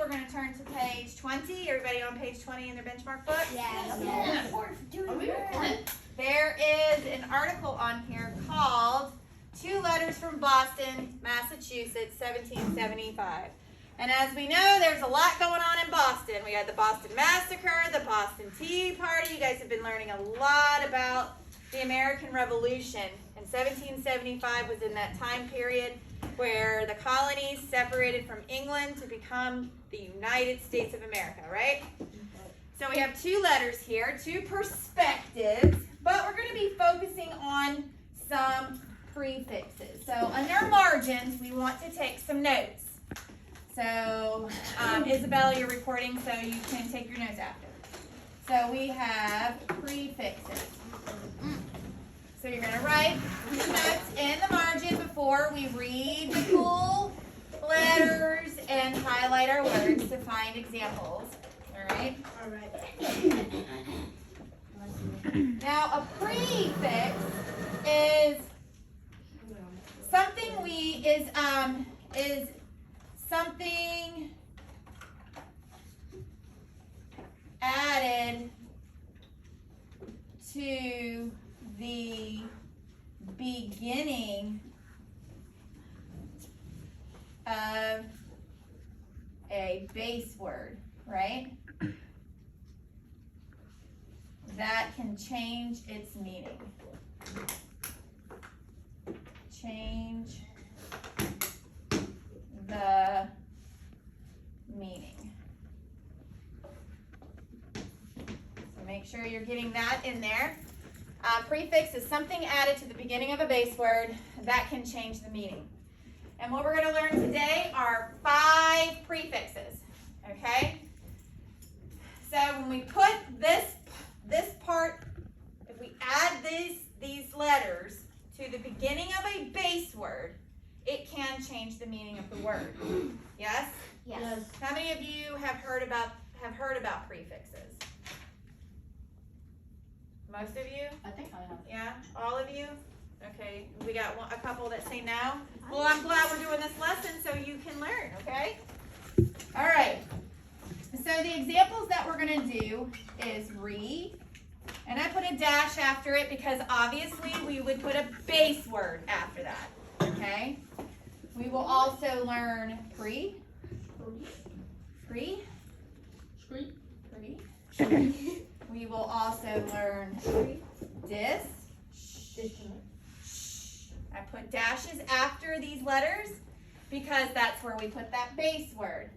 we're going to turn to page 20. Everybody on page 20 in their benchmark book? Yes. There is an article on here called Two Letters from Boston, Massachusetts, 1775. And as we know, there's a lot going on in Boston. We had the Boston Massacre, the Boston Tea Party. You guys have been learning a lot about the American Revolution. And 1775 was in that time period where the colonies separated from England to become the United States of America, right? So we have two letters here, two perspectives, but we're going to be focusing on some prefixes. So under margins, we want to take some notes. So Isabella, you're recording, so you can take your notes after. So we have prefixes. So you're going to write your notes in the margin before we read the full letters and highlight our words to find examples. All right? All right. Now, a prefix is something is something added to the beginning of a base word, right? That can change its meaning. Change the meaning. So make sure you're getting that in there. Prefix is something added to the beginning of a base word that can change the meaning. And what we're going to learn today are 5 prefixes. Okay? So when we put this part, if we add these letters to the beginning of a base word, it can change the meaning of the word. Yes? Yes. How many of you have heard about prefixes? Most of you? I think I have. Yeah? All of you? Okay. We got a couple that say no. Well, I'm glad we're doing this lesson so you can learn, okay? All right. So the examples that we're going to do is read. And I put a dash after it because obviously we would put a base word after that, okay? We will also learn pre. We will also learn dis. I put dashes after these letters because that's where we put that base word.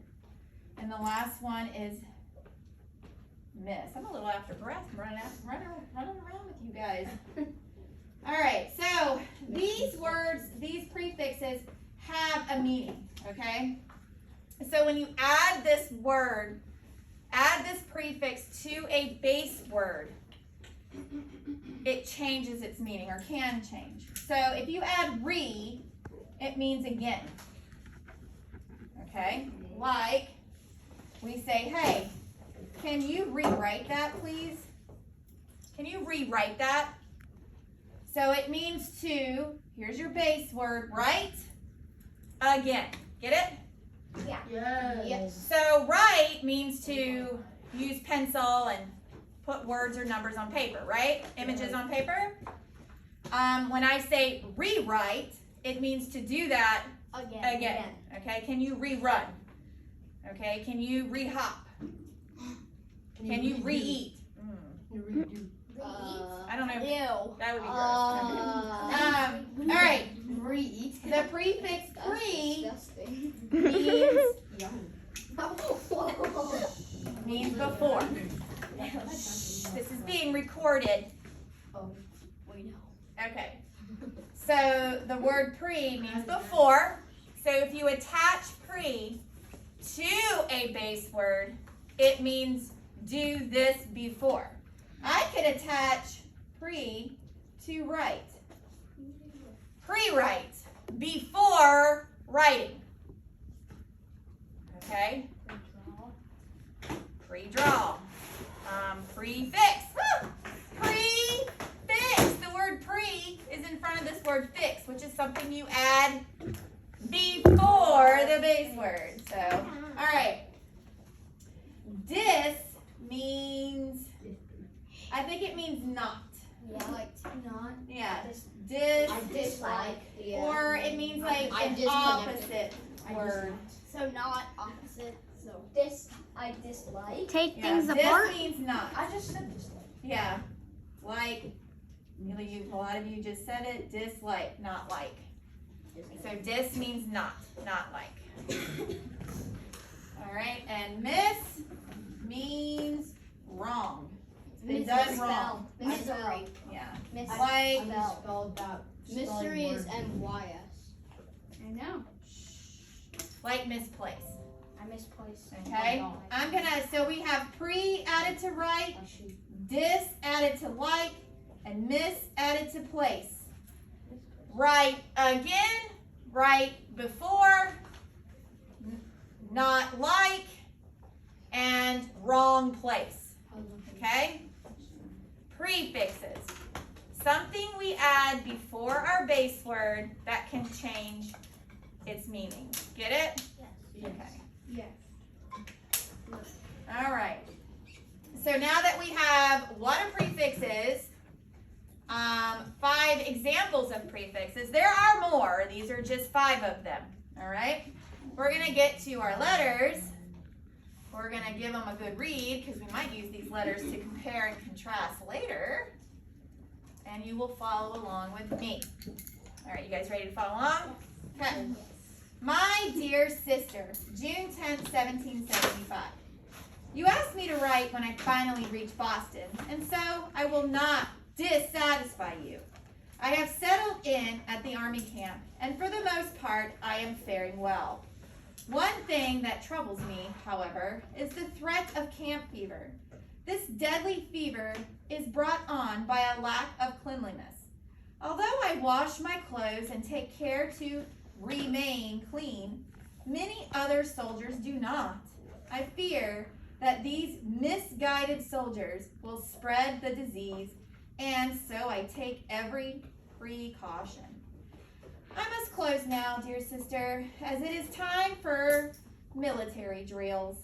And the last one is miss. I'm a little after breath. I'm running around with you guys. All right, so these words, these prefixes have a meaning, okay? So when you add this word, add this prefix to a base word, it changes its meaning or can change. So if you add re, it means again, okay? Like we say, hey, can you rewrite that, please? Can you rewrite that? So it means to, here's your base word, write again. Get it? Yeah. Yes. So write means to use pencil and put words or numbers on paper, right? Images on paper. When I say rewrite, it means to do that again. Okay, can you rerun? Okay, can you rehop? Can you re-eat? I don't know. Ew. That would be gross. All right. Re-eat. The prefix pre Disgusting. means before. This is being recorded. Oh, we know. Okay. So the word pre means before. So if you attach pre to a base word, it means do this before. I could attach pre to write. Pre-write, before writing. Okay? Pre-draw. Prefix. Woo! Prefix. The word pre is in front of this word fix, which is something you add before the base word. So, all right. dis means, I think it means not. Yeah, like not. Yeah, dis, I dislike. Yeah. or it means like I an disconnected. opposite word. So not opposite. So I dislike. Take Yeah, things dis apart. means not. I just said dislike. Yeah, like, a lot of you just said it, dislike, not like. So dis means not like. All right, and miss means wrong. It does wrong. Mystery. Yeah, Miss. like, Spelled that. Mystery is MYS. I know. like misplace. I misplaced. Okay, so we have pre added to right, dis added to like, and miss added to place. Right again, right before, not like, and wrong place. Okay? Prefixes. Something we add before our base word that can change its meaning. Get it? Yes. Okay. Yes. All right. So now that we have what a prefix is, 5 examples of prefixes. There are more. These are just 5 of them. All right. We're going to get to our letters. We're going to give them a good read because we might use these letters to compare and contrast later. And you will follow along with me. All right, you guys ready to follow along? Okay. My dear sister, June 10th, 1775. You asked me to write when I finally reached Boston, and so I will not dissatisfy you. I have settled in at the Army camp, and for the most part, I am faring well. One thing that troubles me, however, is the threat of camp fever. This deadly fever is brought on by a lack of cleanliness. Although I wash my clothes and take care to remain clean, many other soldiers do not. I fear that these misguided soldiers will spread the disease, and so I take every precaution. I must close now, dear sister, as it is time for military drills.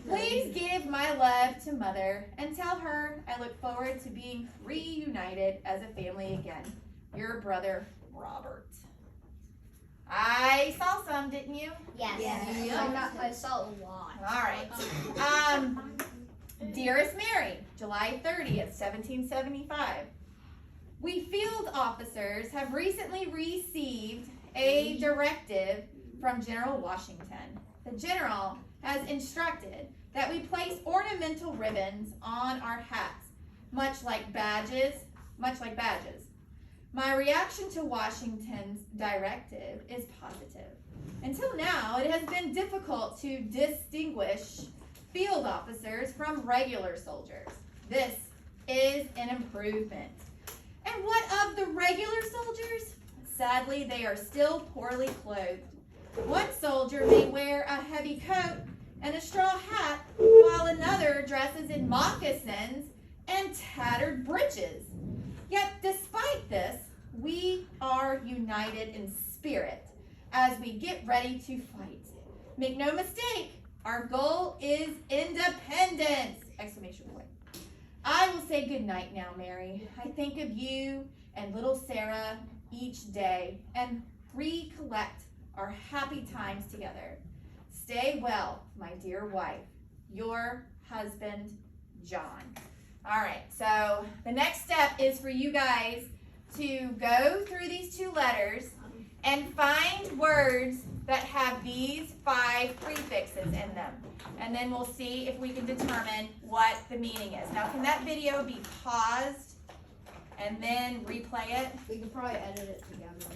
Please give my love to Mother and tell her I look forward to being reunited as a family again. Your brother, Robert. I saw some, didn't you? Yes. Yeah. I saw a lot. All right. Dearest Mary, July 30th, 1775. We field officers have recently received a directive from General Washington. The general has instructed that we place ornamental ribbons on our hats, much like badges. My reaction to Washington's directive is positive. Until now, it has been difficult to distinguish field officers from regular soldiers. This is an improvement. And what of the regular soldiers? Sadly, they are still poorly clothed. One soldier may wear a heavy coat and a straw hat, while another dresses in moccasins and tattered breeches. Yet, despite this, we are united in spirit as we get ready to fight. Make no mistake, our goal is independence! Exclamation point. I will say good night now, Mary. I think of you and little Sarah each day and recollect our happy times together. Stay well, my dear wife. Your husband, John. All right, so the next step is for you guys to go through these 2 letters and find words that have these 5 prefixes in them. And then we'll see if we can determine what the meaning is. Now, can that video be paused and then replay it? We could probably edit it together.